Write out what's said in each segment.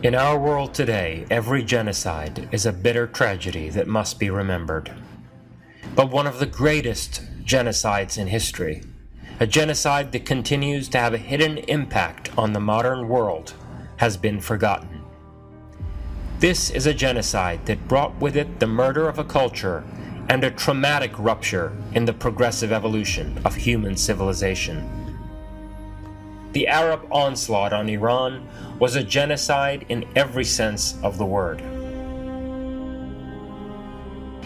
In our world today, every genocide is a bitter tragedy that must be remembered. But one of the greatest genocides in history, a genocide that continues to have a hidden impact on the modern world, has been forgotten. This is a genocide that brought with it the murder of a culture and a traumatic rupture in the progressive evolution of human civilization. The Arab onslaught on Iran was a genocide in every sense of the word.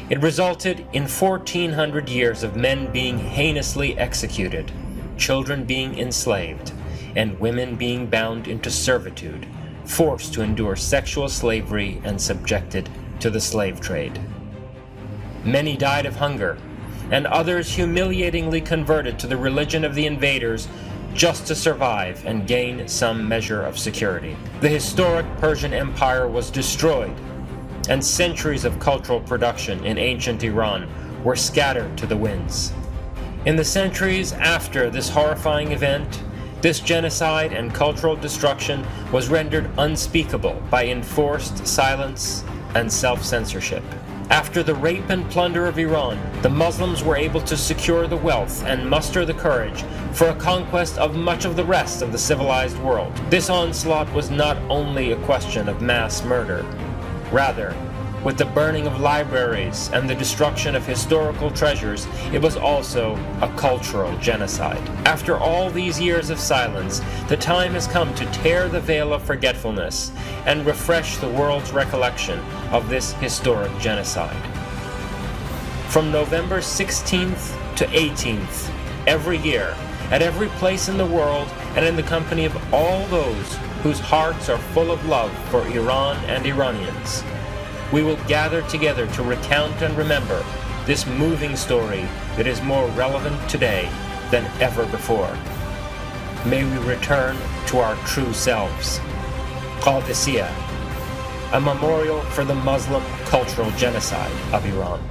It resulted in 1,400 years of men being heinously executed, children being enslaved, and women being bound into servitude, forced to endure sexual slavery and subjected to the slave trade. Many died of hunger, and others humiliatingly converted to the religion of the invaders just to survive and gain some measure of security. The historic Persian Empire was destroyed, and centuries of cultural production in ancient Iran were scattered to the winds. In the centuries after this horrifying event, this genocide and cultural destruction was rendered unspeakable by enforced silence and self-censorship. After the rape and plunder of Iran, the Muslims were able to secure the wealth and muster the courage for a conquest of much of the rest of the civilized world. This onslaught was not only a question of mass murder. Rather, with the burning of libraries and the destruction of historical treasures, it was also a cultural genocide. After all these years of silence, the time has come to tear the veil of forgetfulness and refresh the world's recollection of this historic genocide. From November 16th to 18th, every year, at every place in the world and in the company of all those whose hearts are full of love for Iran and Iranians, we will gather together to recount and remember this moving story that is more relevant today than ever before. May we return to our true selves. Qadisiyeh, a memorial for the Muslim cultural genocide of Iran.